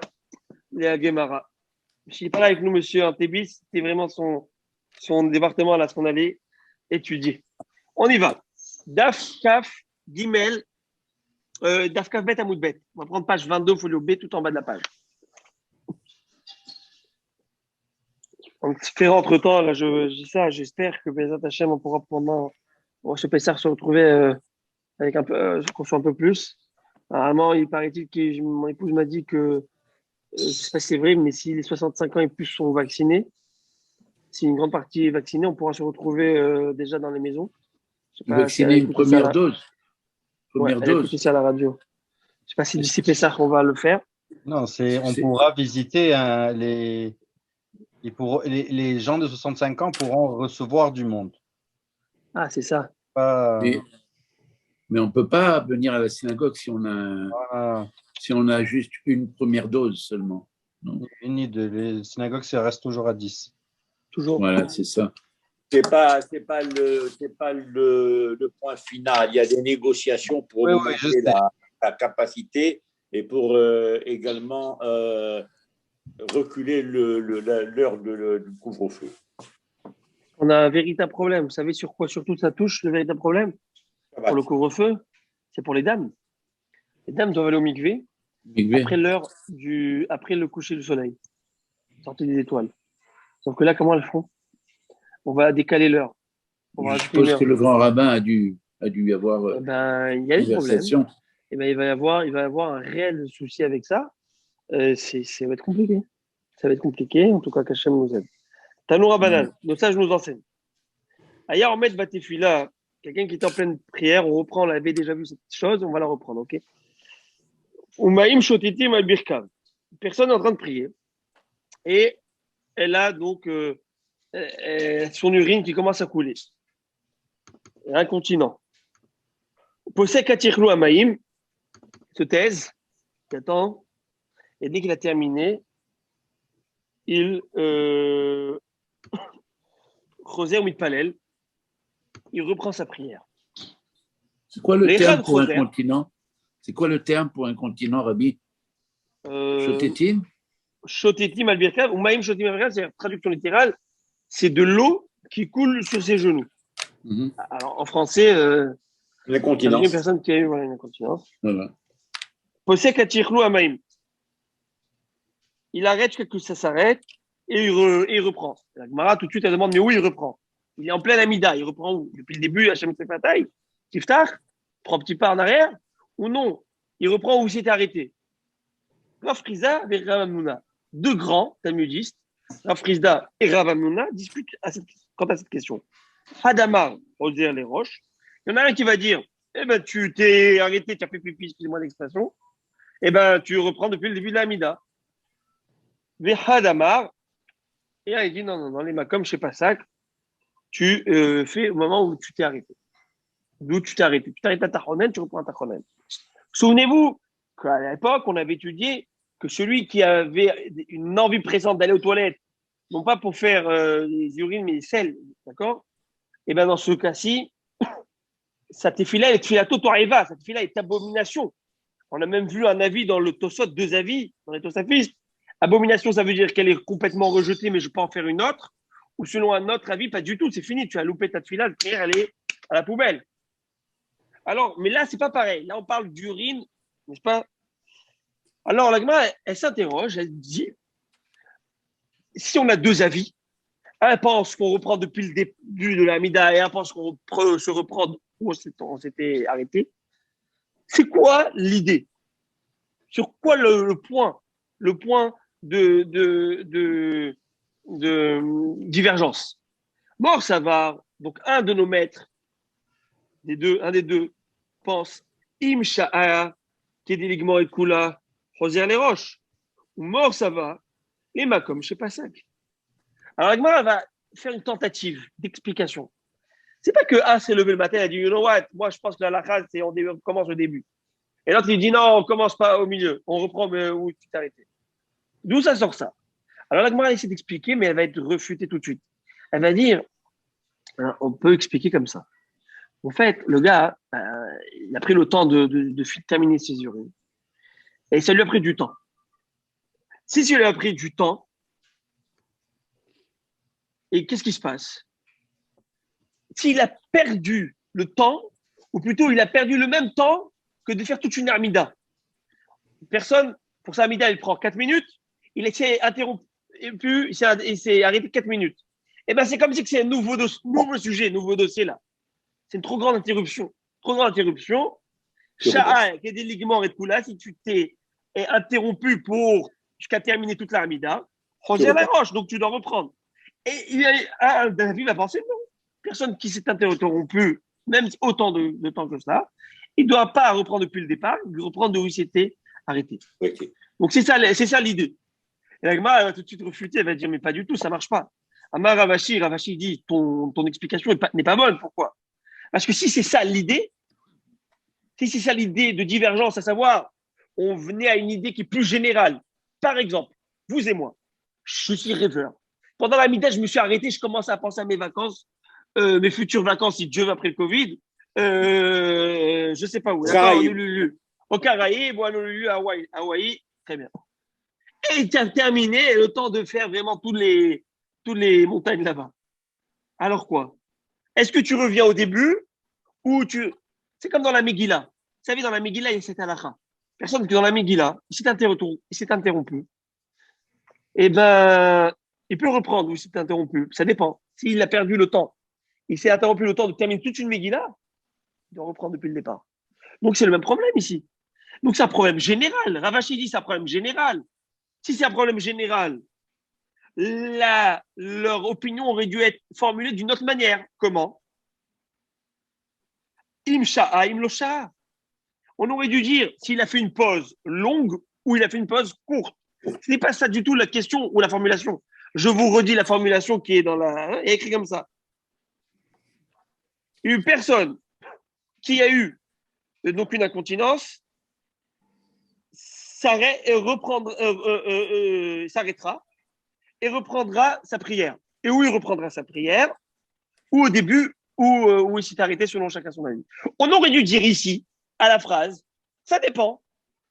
Léa Guémara. Je n'est pas là avec nous, monsieur Antébis. C'était vraiment son département, là, ce qu'on allait étudier. On y va. Daf, Kaf, Gimel, Daf, Kaf, Bet, Amoud, Bet. On va prendre page 22, folio B, tout en bas de la page. On se fait entre-temps, là, je dis ça, j'espère que Bezat Hachem, on pourra pendant ce Pessah se retrouver avec un peu, qu'on soit un peu plus. Normalement, il paraît-il que mon épouse m'a dit que, je ne sais pas si c'est vrai, mais si les 65 ans et plus sont vaccinés, si une grande partie est vaccinée, on pourra se retrouver déjà dans les maisons. Vacciner une première dose. Elle a écouté ça à la radio. Je ne sais pas si d'ici Pessah, on va le faire. Non, on pourra visiter les gens de 65 ans pourront recevoir du monde. Ah, c'est ça. Mais on ne peut pas venir à la synagogue si on a juste une première dose seulement. Non. Ni deux. Les synagogues, ça reste toujours à 10. Toujours. Voilà, c'est ça. C'est pas le point final. Il y a des négociations pour augmenter la capacité et pour également reculer l'heure du couvre-feu. On a un véritable problème. Vous savez sur quoi surtout ça touche, le véritable problème? Pour le couvre-feu, c'est pour les dames. Les dames doivent aller au mikvé après le coucher du soleil, sortie des étoiles. Sauf que là, comment elles font? On va décaler l'heure. Je suppose que le grand rabbin a dû avoir il y a une problème. Il va y avoir un réel souci avec ça. Ça va être compliqué. Ça va être compliqué. En tout cas, qu'Hachem nous aide. Tanoura banane. Nos sages nous enseignent. Ailleurs, on met Batefila, quelqu'un qui est en pleine prière, on reprend, on avait déjà vu cette chose, on va la reprendre, ok? Umaim shotitim al birkav. Personne est en train de prier. Et elle a donc son urine qui commence à couler. Incontinent. Posek atirlou amaim, se taise, il attend, et dès qu'il a terminé, il Choser ou mitpalel, il reprend sa prière. C'est quoi le terme pour incontinent? C'est quoi le terme pour incontinent, Rabbi? Shotetin? Shotetim al birkav, ou maim shotetim al birkav, c'est traduction littérale, c'est de l'eau qui coule sur ses genoux. Alors en français, l'incontinence. Une personne qui a eu une incontinence. Voilà. Posek atirlou amaim. Il arrête jusqu'à ce que ça s'arrête et il reprend. La Gemara tout de suite elle demande mais où il reprend? Il est en plein Amida, il reprend où? Depuis le début, Hachem Sefatay, Tiftach, prend un petit pas en arrière ou non? Il reprend où il s'était arrêté. Rav Friza et Rav Hamnouna, deux grands talmudistes, Rav Friza et Rav Hamnouna, discutent quant à cette question. Hadamar, Ozer les roches. Il y en a un qui va dire eh ben tu t'es arrêté, tu as fait pipi, excusez-moi l'expression. Eh ben tu reprends depuis le début de l'Amida. Hadamar, et là il dit non, les makom, je sais pas ça, tu fais au moment où tu t'es arrêté. D'où tu t'es arrêté. Tu t'arrêtes à Tachonen, tu reprends à Tachonen. Souvenez-vous qu'à l'époque, on avait étudié que celui qui avait une envie pressante d'aller aux toilettes, non pas pour faire les urines, mais les selles, d'accord? Et bien dans ce cas-ci, sa tefila est tefilato to'areva, sa tefila est abomination. On a même vu un avis dans le Tosot, deux avis, dans les Tosafistes. Abomination, ça veut dire qu'elle est complètement rejetée, mais je peux en faire une autre. Ou selon un autre avis, pas du tout, c'est fini, tu as loupé ta tefila, la prière, elle est à la poubelle. Alors, mais là, c'est pas pareil. Là, on parle d'urine, n'est-ce pas? Alors, la Gemara, elle s'interroge, elle dit, si on a deux avis, un pense qu'on reprend depuis le début de la Mida et un pense qu'on se reprend où on s'était arrêté, c'est quoi l'idée? Sur quoi le point de divergence? Mort, ça va. Donc, un de nos maîtres, un des deux, pense Im Sha'a, Kédiligmo et Kula, Roser les roches. Ou mort, ça va. Et Makom, je sais pas ça. Alors, Agmara va faire une tentative d'explication. C'est pas que A s'est levé le matin et a dit, you know what, moi, je pense que la halakha, c'est on commence au début. Et l'autre, il dit, non, on commence pas au milieu. On reprend où tu t'es arrêté. D'où ça sort ça? Alors, Agmara essaie d'expliquer, mais elle va être refutée tout de suite. Elle va dire, on peut expliquer comme ça. En fait, le gars, il a pris le temps de terminer ses urines. Et ça lui a pris du temps. Si ça lui a pris du temps, et qu'est-ce qui se passe? S'il a perdu le temps, ou plutôt il a perdu le même temps que de faire toute une Amida. Personne, pour sa Amida, il prend 4 minutes, il s'est interrompu, il s'est arrêté 4 minutes. Et bien, c'est comme si c'est un nouveau sujet, nouveau dossier là. C'est une trop grande interruption. Trop grande interruption. Sha'a, qui est des ligaments et de Kula, si tu t'es interrompu jusqu'à terminer toute la Hamida, Roger la roche, donc tu dois reprendre. Et il y a un avis va penser non. Personne qui s'est interrompu, même autant de temps que ça, il ne doit pas reprendre depuis le départ, il doit reprendre d'où il s'était arrêté. Okay. Donc c'est ça l'idée. Et la Gemara va tout de suite refuter, elle va dire mais pas du tout, ça ne marche pas. Amar Ravashi dit ton explication n'est pas bonne. Pourquoi? Parce que si c'est ça l'idée de divergence, à savoir, on venait à une idée qui est plus générale. Par exemple, vous et moi, je suis rêveur. Pendant la Mida, je me suis arrêté, je commence à penser à mes vacances, mes futures vacances, si Dieu veut, après le Covid. Je ne sais pas où. Au Caraïbes, ou à Honolulu, à Hawaï. Très bien. Et tu as terminé le temps de faire vraiment toutes les montagnes là-bas. Alors quoi? Est-ce que tu reviens au début ou c'est comme dans la Megillah. Vous savez, dans la Megillah, il y a cette halakha. Personne qui dans la Megillah, il s'est interrompu. Eh ben, il peut reprendre ou il s'est interrompu. Ça dépend. S'il a perdu le temps, il s'est interrompu le temps de terminer toute une Megillah, il doit reprendre depuis le départ. Donc, c'est le même problème ici. Donc, c'est un problème général. Ravashi dit c'est un problème général. Si c'est un problème général, leur opinion aurait dû être formulée d'une autre manière. Comment? Im sha'a, im lo sha'a. On aurait dû dire s'il a fait une pause longue ou il a fait une pause courte. Ce n'est pas ça du tout la question ou la formulation. Je vous redis la formulation qui est dans la. Est écrit comme ça. Une personne qui a eu donc une incontinence s'arrêtera et reprendra sa prière. Et où il reprendra sa prière, ou au début, ou il s'est arrêté selon chacun son avis. On aurait dû dire ici, à la phrase, ça dépend.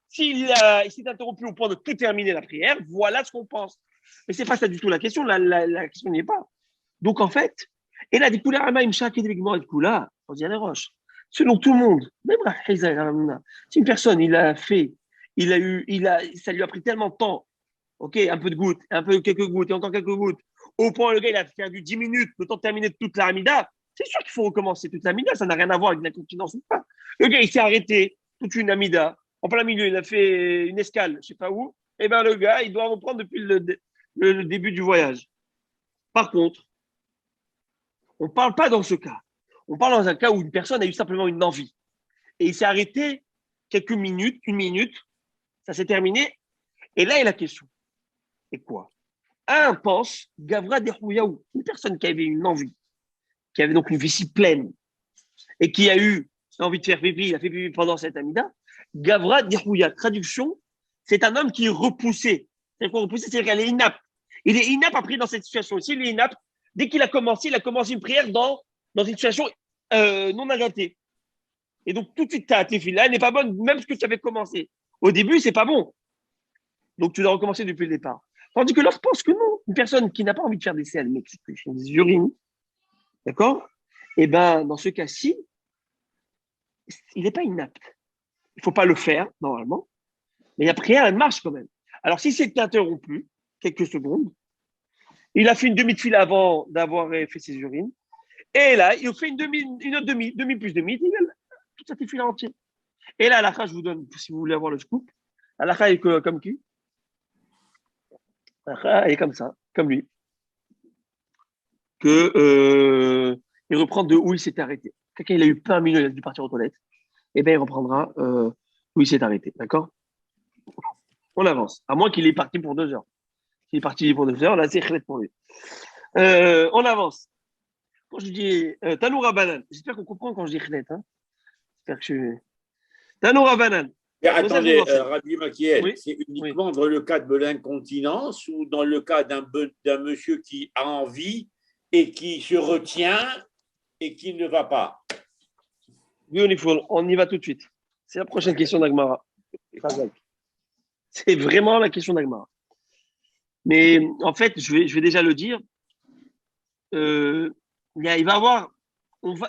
S'il s'est interrompu au point de tout terminer la prière, voilà ce qu'on pense. Mais ce n'est pas ça du tout la question, la question n'y est pas. Donc en fait, et là, du coup, là, on dit à la roche. Selon tout le monde, même si une personne, ça lui a pris tellement de temps, ok, un peu de gouttes, quelques gouttes, et encore quelques gouttes, au point où le gars, il a perdu 10 minutes, le temps de terminer toute la Hamida, c'est sûr qu'il faut recommencer toute la Hamida, ça n'a rien à voir avec la continence ou pas. Le gars, il s'est arrêté toute une Hamida, en plein milieu, il a fait une escale, je ne sais pas où, et bien le gars, il doit reprendre depuis le début du voyage. Par contre, on ne parle pas dans ce cas. On parle dans un cas où une personne a eu simplement une envie. Et il s'est arrêté quelques minutes, une minute, ça s'est terminé. Et là est la question. Et quoi? Un pense, Gavra Derhouyaou, une personne qui avait une envie, qui avait donc une vessie pleine, et qui a eu envie de faire pipi, il a fait pipi pendant cette amida. Gavra Derhouya, traduction, c'est un homme qui est repoussé. C'est quoi repoussé? C'est-à-dire qu'elle est inapte. Il est inapte après dans cette situation. S'il est inapte, dès qu'il a commencé une prière dans une situation non arrêtée. Et donc, tout de suite, ta tefila n'est pas bonne, même ce que tu avais commencé. Au début, c'est pas bon. Donc, tu dois recommencer depuis le départ. Tandis que l'autre pense que non. Une personne qui n'a pas envie de faire des selles, mais qui fait des urines, d'accord? Eh bien, dans ce cas-ci, il n'est pas inapte. Il ne faut pas le faire, normalement. Mais la prière, elle marche quand même. Alors, si c'est interrompu, quelques secondes, il a fait une demi-file avant d'avoir fait ses urines. Et là, il fait une autre demi plus demi, toute cette file entière. Et là, l'akha, je vous donne, si vous voulez avoir le scoop, l'akha est comme qui? L'akha est comme ça, comme lui. Il reprend de où il s'est arrêté. Quelqu'un, il a eu plein milieu, il a dû partir aux toilettes. Eh bien, il reprendra où il s'est arrêté. D'accord? On avance. À moins qu'il est parti pour 2 heures. S'il est parti pour 2 heures, là, c'est khlet pour lui. On avance. Quand je dis Tanoura Banane, j'espère qu'on comprend quand je dis khlet. Hein. J'espère que je. Tanoura Banane. Mais attendez, Rabbi Makiel, oui, c'est uniquement dans le cas de l'incontinence ou dans le cas d'un monsieur qui a envie et qui se retient et qui ne va pas? Beautiful, on y va tout de suite. C'est la prochaine question d'Agmara. C'est vraiment la question d'Agmara. Mais en fait, je vais déjà le dire. Il va y avoir.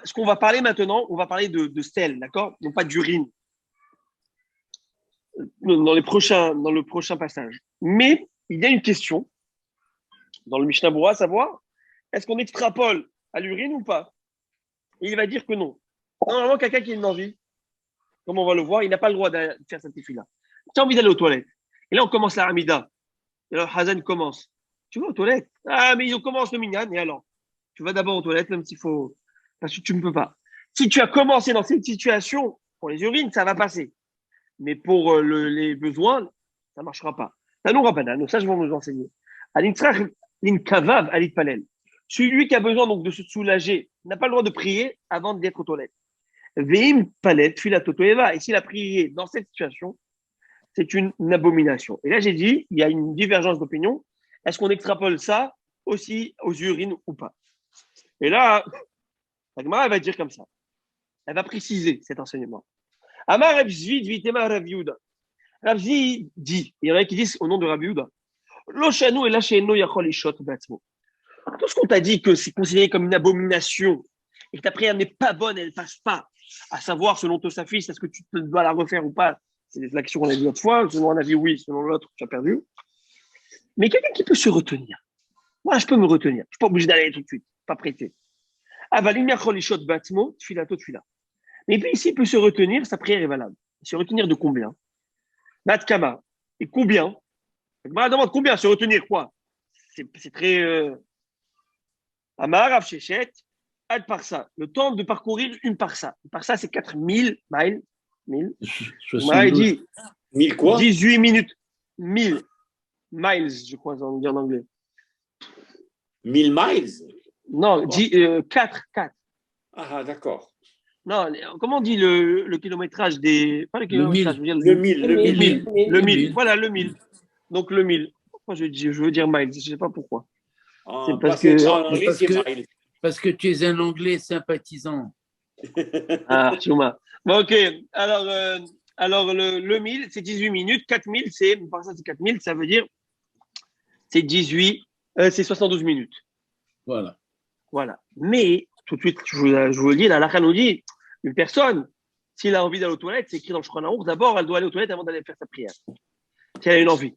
Ce qu'on va parler maintenant, on va parler de sel, d'accord? Non pas d'urine. Dans le prochain passage. Mais il y a une question dans le Mishnah Berurah, à savoir, est-ce qu'on extrapole à l'urine ou pas? Et il va dire que non. Normalement, quelqu'un qui a une envie, comme on va le voir, il n'a pas le droit de faire cette tefila. Tu as envie d'aller aux toilettes. Et là, on commence la Hamida. Et alors, Hazan commence. Tu vas aux toilettes? Ah, mais il commence le minyan. Et alors? Tu vas d'abord aux toilettes, même s'il faut. Parce que tu ne peux pas. Si tu as commencé dans cette situation, pour les urines, ça va passer. Mais pour les besoins, ça ne marchera pas. Tanou Rabbanan, ça, je vais nous enseigner. Celui qui a besoin donc de se soulager n'a pas le droit de prier avant d'être aux toilettes. Veim palet, filatotoeva. Et s'il a prié dans cette situation, c'est une abomination. Et là, j'ai dit, il y a une divergence d'opinion. Est-ce qu'on extrapole ça aussi aux urines ou pas? Et là, la Gemara, elle va dire comme ça. Elle va préciser cet enseignement. Amar Rav Zvi Vitema Rav Yehuda. Rav Zvi dit, il y en a qui disent au nom de Rav Yehuda, Loshanu et Lacheno Yachol Ishot Batzmo. Tout ce qu'on t'a dit que c'est considéré comme une abomination et que ta prière n'est pas bonne, elle ne passe pas, à savoir selon Tosafis, est-ce que tu dois la refaire ou pas? C'est la question qu'on a dit l'autre fois. Selon un avis, oui, selon l'autre, tu as perdu. Mais quelqu'un qui peut se retenir. Moi, je peux me retenir. Je ne suis pas obligé d'aller tout de suite, pas prêter. Mais puis, s'il peut se retenir, sa prière est valable. Se retenir de combien? Et combien? Demande combien, se retenir quoi? c'est très. Amar Rav Shechet, Ad Parsa. Le temps de parcourir une Parsa. Une Parsa, c'est 4000 miles. 1000. Il dit 1000 quoi? 18 minutes. 1000 miles, je crois, on dit en anglais. 1000 miles? Non, 4. Ah, d'accord. Non, comment on dit le kilométrage des. Pas le kilométrage, je veux dire le 1000. Le 1000. Voilà, le 1000. Donc le 1000. Pourquoi je veux dire miles? Je ne sais pas pourquoi. C'est parce que tu es un Anglais sympathisant. Ah, Chouma. Bon, ok. Alors le 1000, c'est 18 minutes. 4000, c'est 4000, ça veut dire c'est 72 minutes. Voilà. Mais, tout de suite, je vous le dis, la halakha nous dit, une personne, s'il a envie d'aller aux toilettes, c'est écrit dans le Shulchan Aruch, d'abord, elle doit aller aux toilettes avant d'aller faire sa prière. Si elle a une envie.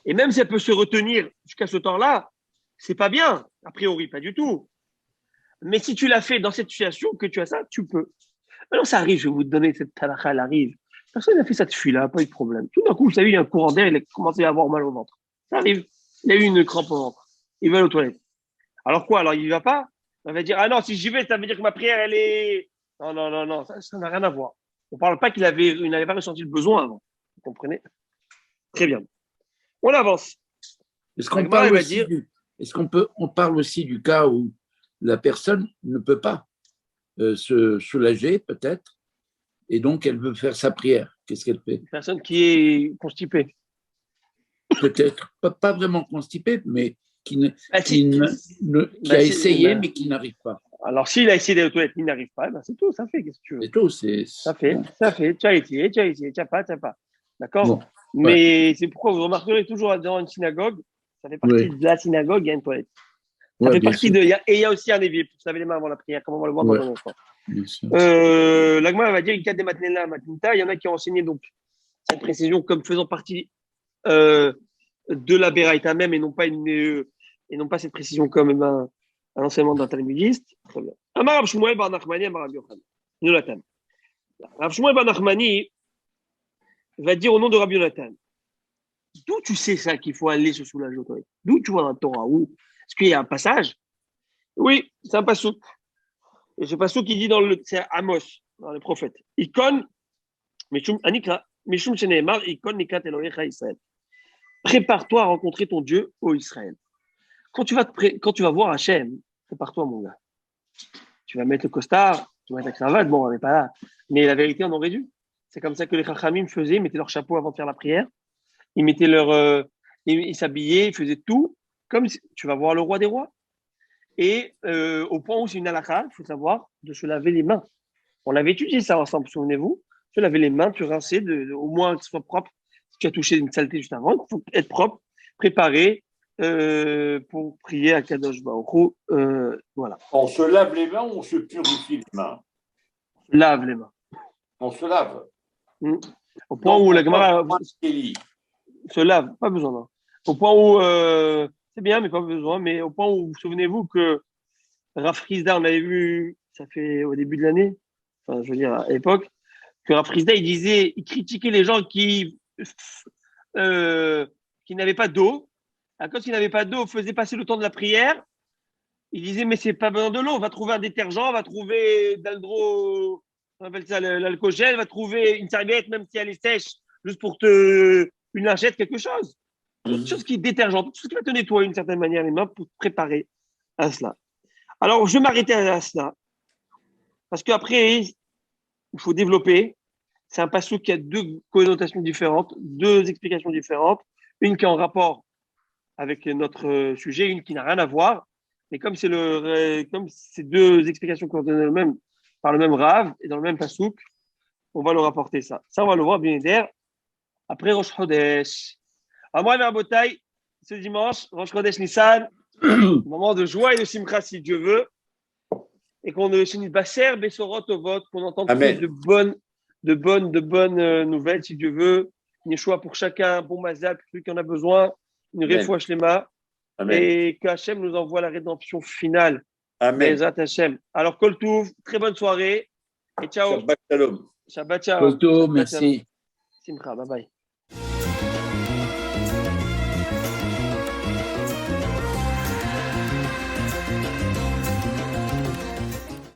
Et même si elle peut se retenir jusqu'à ce temps-là, c'est pas bien, a priori, pas du tout. Mais si tu l'as fait dans cette situation, que tu as ça, tu peux. Maintenant, ça arrive, je vais vous donner cette halakha, elle arrive. Personne n'a fait cette fuite-là, pas eu de problème. Tout d'un coup, vous savez, il y a un courant d'air, il a commencé à avoir mal au ventre. Ça arrive. Il a eu une crampe au ventre. Il va aller aux toilettes. Alors quoi? Alors il y va pas? On va dire, ah non, si j'y vais, ça veut dire que ma prière, elle est. Non, ça n'a rien à voir. On ne parle pas qu'il n'avait pas ressenti le besoin avant. Vous comprenez? Très bien. On avance. Est-ce qu'on parle aussi du cas où la personne ne peut pas se soulager, peut-être, et donc elle veut faire sa prière? Qu'est-ce qu'elle fait? Une personne qui est constipée. Peut-être, pas vraiment constipée, mais qui a essayé, mais qui n'arrive pas. Alors, s'il a essayé d'aller aux toilettes, il n'arrive pas, ben c'est tout, ça fait, qu'est-ce que tu veux? C'est tout, ça fait, tu as essayé, tu n'as pas. D'accord? Bon, mais c'est pourquoi vous remarquerez toujours dans une synagogue, ça fait partie de la synagogue, il y a une toilette. Ça fait partie de. Et il y a aussi un évier pour se laver les mains avant la prière, comme on va le voir dans un instant. L'Agma va dire il y a des matnela, matnita, il y en a qui ont enseigné donc cette précision comme faisant partie de la Béraïta même et non pas cette précision comme un enseignement d'un talmudiste. Très bien. Amar Rav Shmuel bar Nachmani, Amar Rabbi Yochanan. Yonatan. Rav Shmuel bar Nachmani va dire au nom de Rabbi Yonatan. D'où tu sais ça qu'il faut aller se soulager au toilette? D'où tu vois dans la Torah? Où? Est-ce qu'il y a un passage? Oui, c'est un passouk. Et ce passouk qui dit c'est Amos, dans le prophète. Ikon, Mishum Anikra, Mishum Sheneemar, Ikon Nikat Elohecha Israël. Prépare-toi à rencontrer ton Dieu, ô Israël. Quand tu vas voir Hachem, prépare-toi, mon gars. Tu vas mettre le costard, tu vas mettre la cravate, bon, on n'est pas là. Mais la vérité, on aurait dû. C'est comme ça que les Chachamim faisaient, ils mettaient leur chapeau avant de faire la prière. Ils mettaient ils s'habillaient, ils faisaient tout. Comme si tu vas voir le roi des rois. Et au point où c'est une halakha, il faut savoir de se laver les mains. On l'avait étudié ça ensemble, souvenez-vous. Se laver les mains, te rincer, au moins que ce soit propre. Si tu as touché une saleté juste avant, il faut être propre, préparé pour prier à Kadosh Baruch Hu. Voilà. On se lave les mains ou on se purifie les mains? On se lave les mains. On se lave. Au point où la Gemara se lave, pas besoin. Non. Au point où c'est bien, mais pas besoin. Mais au point où, souvenez-vous que Rav Frisda, on avait vu, ça fait au début de l'année, enfin, je veux dire à l'époque, que Rav Frisda, il critiquait les gens qui n'avaient pas d'eau. Quand ils n'avaient pas d'eau, faisaient passer le temps de la prière. Il disait, mais c'est pas besoin de l'eau, on va trouver un détergent, on va trouver d'aldro, on appelle ça l'alcogel, on va trouver une serviette, même si elle est sèche, juste pour une lingette, quelque chose. Quelque chose qui est détergent, tout ce qui va te nettoyer d'une certaine manière les mains pour te préparer à cela. Alors, je vais m'arrêter à cela, parce qu'après, il faut développer. C'est un passouk qui a deux connotations différentes, deux explications différentes, une qui est en rapport avec notre sujet, une qui n'a rien à voir. Mais comme c'est deux explications qui ont donné par le même Rav et dans le même passouk, on va leur apporter ça. Ça, on va le voir bien d'air après Rosh Chodesh. À moi, Verbotaï, ce dimanche, Rosh Chodesh Nissan, moment de joie et de simcha si Dieu veut, et qu'on finisse Basser, Bessorot, Ovot, qu'on entende plus de bonnes nouvelles si Dieu veut, une choix pour chacun, bon mazal, pour celui qui en a besoin, une réfoua shlema, et qu'Hachem nous envoie la rédemption finale. Amen. Hachem. Alors, Kol Touv, très bonne soirée, et ciao. Shabbat Shalom. Shabbat Shalom. Kol Touv, merci. Simcha, bye bye.